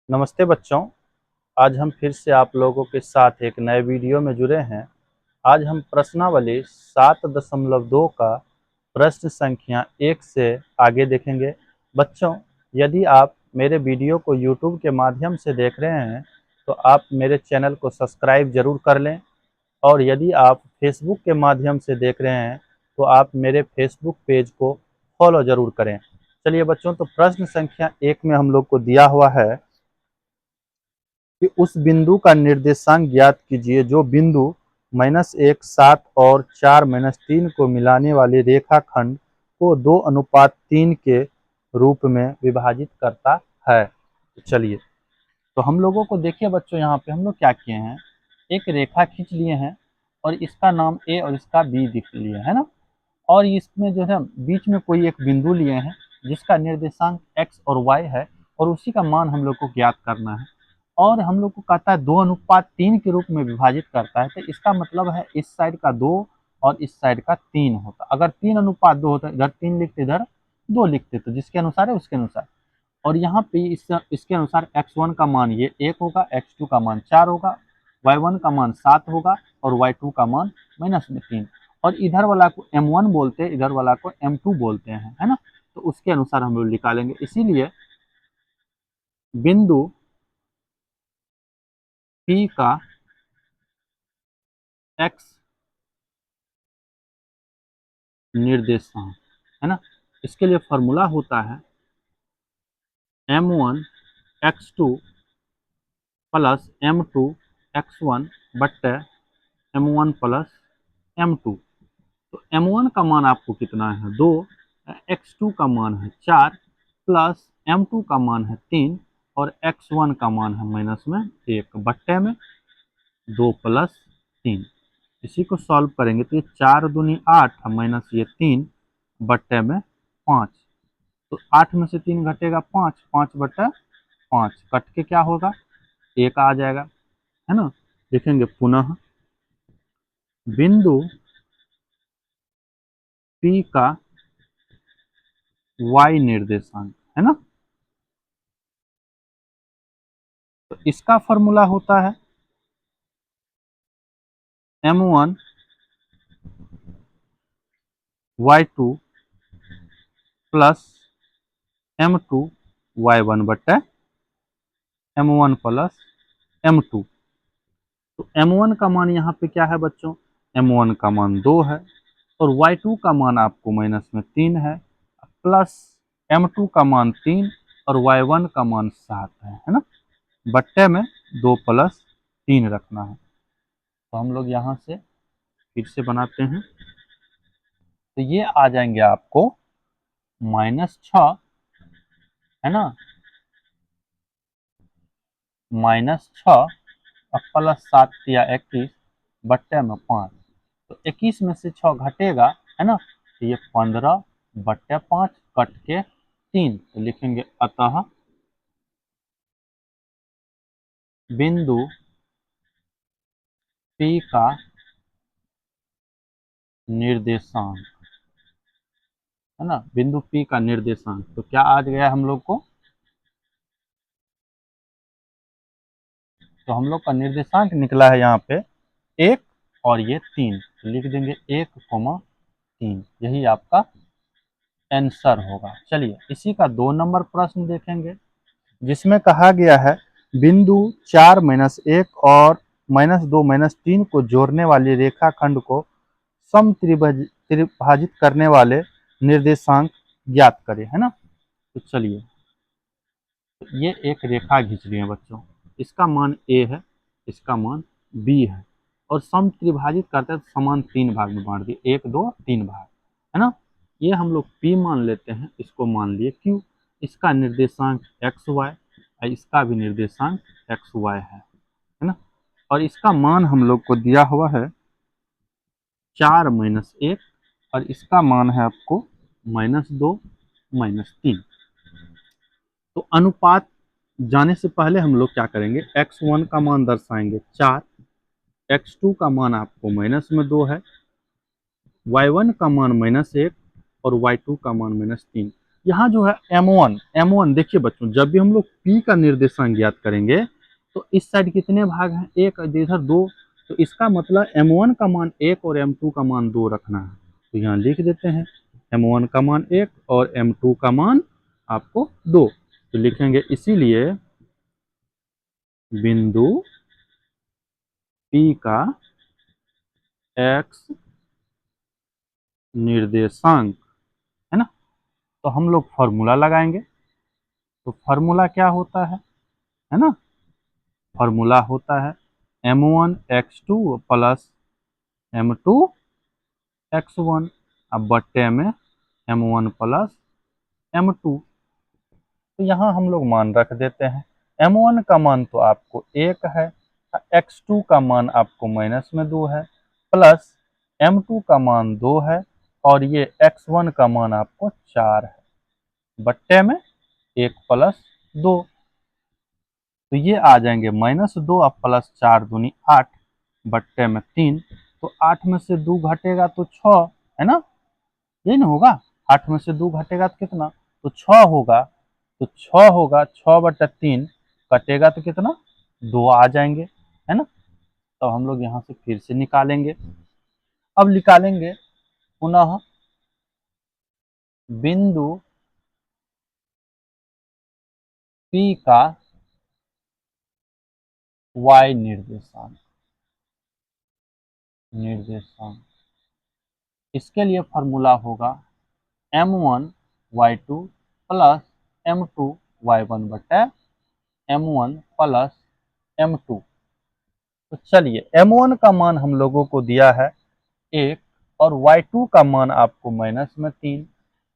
नमस्ते बच्चों। आज हम फिर से आप लोगों के साथ एक नए वीडियो में जुड़े हैं। आज हम प्रश्नावली 7.2 का प्रश्न संख्या 1 से आगे देखेंगे। बच्चों, यदि आप मेरे वीडियो को YouTube के माध्यम से देख रहे हैं तो आप मेरे चैनल को सब्सक्राइब जरूर कर लें, और यदि आप Facebook के माध्यम से देख रहे हैं तो आप मेरे Facebook पेज को फॉलो जरूर करें। चलिए बच्चों, तो प्रश्न संख्या 1 में हम लोग को दिया हुआ है कि उस बिंदु का निर्देशांक ज्ञात कीजिए जो बिंदु -1, 7 और 4 -3 को मिलाने वाली रेखाखंड को 2:3 के रूप में विभाजित करता है। चलिए, तो हम लोगों को देखिए बच्चों, यहाँ पे हम लोग क्या किए हैं, एक रेखा खींच लिए हैं और इसका नाम ए और इसका बी लिख लिए है ना। और इसमें जो है बीच में कोई एक बिंदु लिए हैं जिसका निर्देशांक एक्स और वाई है, और उसी का मान हम लोग को ज्ञात करना है। और हम लोग को कहता है 2:3 के रूप में विभाजित करता है, तो इसका मतलब है इस साइड का 2 और इस साइड का 3 होता। अगर 3:2 होता, इधर 3 लिखते इधर 2 लिखते, तो जिसके अनुसार है उसके अनुसार। और यहाँ पे इसके अनुसार x1 का मान ये 1 होगा, x2 का मान 4 होगा, y1 का मान 7 होगा और y2 का मान -3। और इधर वाला को m1 बोलते हैं, इधर वाला को m2 बोलते हैं, है ना। तो उसके अनुसार हम लोग निकालेंगे। इसीलिए बिंदु P का x निर्देशांक, है ना, इसके लिए फॉर्मूला होता है m1 x2 plus m2 x1 बट्टे m1 प्लस m2। तो m1 का मान आपको कितना है 2, x2 का मान है 4, प्लस m2 का मान है 3 और x1 का मान है -1 बट्टे में 2 प्लस 3। इसी को सॉल्व करेंगे तो ये 4 दूनी 8 माइनस ये 3 बट्टे में 5। तो 8 में से 3 घटेगा 5, 5 बट्टा 5 कट के क्या होगा 1 आ जाएगा, है ना। देखेंगे पुनः बिंदु P का y निर्देशांक, है ना। तो इसका फॉर्मूला होता है m1 y2 plus m2 y1 बट्टे m1 प्लस m2। तो m1 का मान यहाँ पे क्या है बच्चों, m1 का मान 2 है और y2 का मान आपको -3 है, प्लस m2 का मान 3 और y1 का मान 7 है ना। बट्टे में 2 प्लस 3 रखना है। तो हम लोग यहाँ से फिर से बनाते हैं, तो ये आ जाएंगे आपको -6, है ना, -6 और प्लस 7 या 21 बट्टे में 5। तो 21 में से 6 घटेगा, है ना, तो ये 15 बट्टे 5 कट के 3। तो लिखेंगे अतः बिंदु P का निर्देशांक, है ना, बिंदु P का निर्देशांक तो क्या आ गया हम लोग को, तो हम लोग का निर्देशांक निकला है यहाँ पे 1 और ये 3। तो लिख देंगे 1,3, यही आपका आंसर होगा। चलिए, इसी का 2 नंबर प्रश्न देखेंगे जिसमें कहा गया है बिंदु 4 -1 और -2 -3 को जोड़ने वाली रेखाखंड को त्रिभाजित करने वाले निर्देशांक ज्ञात करें, है ना। तो चलिए, तो ये एक रेखा खींच रही है बच्चों, इसका मान ए है, इसका मान बी है, और सम त्रिभाजित करते हैं तो समान 3 भाग में बांट दिए, 1 2 3 भाग, है ना। ये हम लोग पी मान लेते हैं, इसको मान लिए क्यू। इसका निर्देशांक एक्स वाई, इसका भी निर्देशांक एक्स वाई है ना। और इसका मान हम लोग को दिया हुआ है 4 -1 और इसका मान है आपको -2 -3। तो अनुपात जाने से पहले हम लोग क्या करेंगे, x1 का मान दर्शाएंगे 4, x2 का मान आपको -2 है, y1 का मान -1 और y2 का मान -3। यहाँ जो है M1 देखिए बच्चों, जब भी हम लोग P का निर्देशांक ज्ञात करेंगे तो इस साइड कितने भाग हैं, एक इधर दो, तो इसका मतलब M1 का मान 1 और M2 का मान 2 रखना है। तो यहाँ लिख देते हैं M1 का मान 1 और M2 का मान आपको 2। तो लिखेंगे इसीलिए बिंदु P का x निर्देशांक, है ना। तो हम लोग फॉर्मूला लगाएंगे। तो फॉर्मूला क्या होता है ना, फॉर्मूला होता है M1 x2 plus M2 x1, अब बट्टे में M1 प्लस M2। तो यहाँ हम लोग मान रख देते हैं। M1 का मान तो आपको 1 है, x2 का मान आपको माइनस में 2 है, प्लस M2 का मान 2 है, और ये x1 का मान आपको 4 है, बट्टे में 1 प्लस 2। तो ये आ जाएंगे -2 और प्लस 4 दूनी 8, बट्टे में 3। तो 8 में से 2 घटेगा तो 6, है ना, यही ना होगा। 8 में से 2 घटेगा तो कितना, तो 6 होगा। तो 6 होगा, 6/3 कटेगा तो कितना, 2 आ जाएंगे, है ना। तो हम लोग यहाँ से फिर से निकालेंगे। अब निकालेंगे पुनः बिंदु P का y निर्देशांक। इसके लिए फॉर्मूला होगा M1 y2 plus M2 y1 बटे M1 प्लस M2। तो चलिए M1 का मान हम लोगों को दिया है 1, और y2 का मान आपको -3,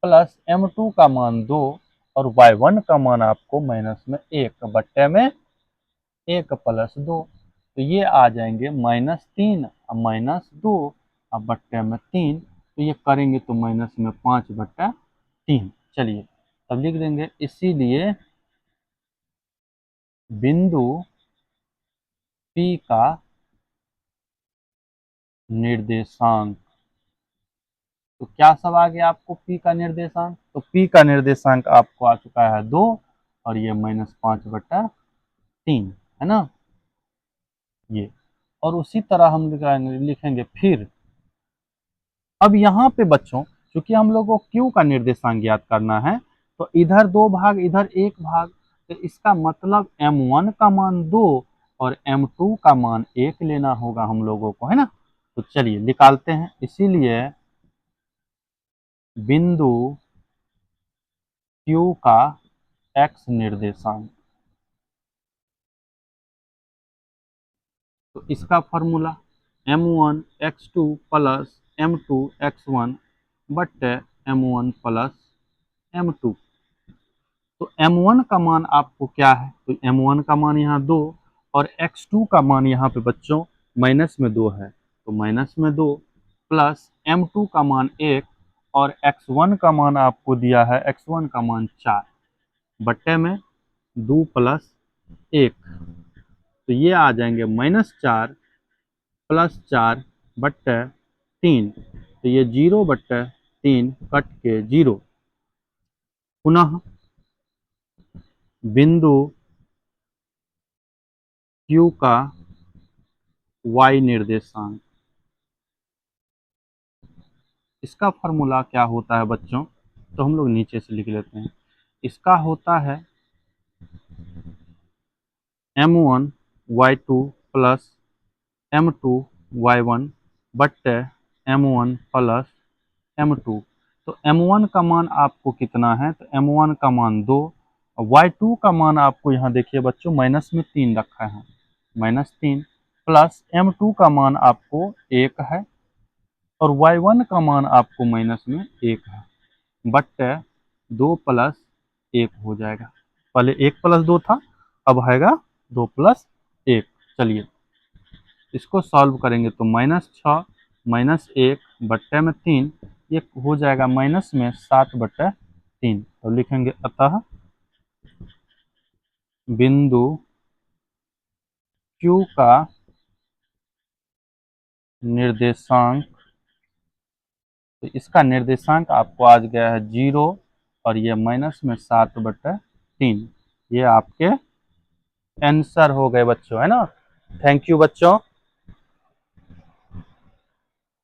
प्लस M2 का मान 2, और y1 का मान आपको -1 बट्टे में 1 प्लस 2। तो ये आ जाएंगे -3 और -2 और बट्टे में 3। तो ये करेंगे तो -5/3। चलिए अब लिख देंगे इसीलिए बिंदु P का निर्देशांक। तो क्या सब आ गया आपको P का निर्देशांक, तो P का निर्देशांक आपको आ चुका है 2, और ये -5/3, है ना ये। और उसी तरह हम लिखेंगे फिर। अब यहाँ पे बच्चों चूंकि हम लोग को Q का निर्देशांक ज्ञात करना है, तो इधर 2 भाग इधर 1 भाग, तो इसका मतलब M1 का मान 2 और M2 का मान 1 लेना होगा हम लोगों को, है ना। तो चलिए निकालते हैं। इसीलिए बिंदु Q का x निर्देशांक, तो इसका formula M1 x2 plus M2 x1 बट्टे M1 प्लस M2। तो M1 का मान आपको क्या है, तो M1 का मान यहाँ 2, और x2 का मान यहाँ पे बच्चों माइनस में 2 है, तो -2 प्लस M2 का मान 1, और x1 का मान आपको दिया है, x1 का मान 4 बट्टे में 2 प्लस 1। तो ये आ जाएंगे -4 प्लस 4 बट्टे 3। तो ये 0/3 कट के 0। पुनः बिंदु Q का y निर्देशांक। इसका फॉर्मूला क्या होता है बच्चों, तो हम लोग नीचे से लिख लेते हैं। इसका होता है M1 y2 plus M2 y1 बट्टे M1 प्लस M2। तो M1 का मान आपको कितना है, तो M1 का मान 2, और y2 का मान आपको यहाँ देखिए बच्चों माइनस में 3 रखा है, -3, प्लस M2 का मान आपको 1 है, और y1 का मान आपको माइनस में 1 है, बट्टे 2 प्लस 1 हो जाएगा। पहले 1 प्लस 2 था, अब आएगा 2 प्लस 1। चलिए इसको सॉल्व करेंगे तो -6 -1 बट्टे में 3, ये हो जाएगा माइनस में 7/3। तो लिखेंगे अतः बिंदु Q का निर्देशांक, तो इसका निर्देशांक आपको आज गया है 0 और ये माइनस में 7/3। ये आपके आंसर हो गए बच्चों, है ना। थैंक यू बच्चों।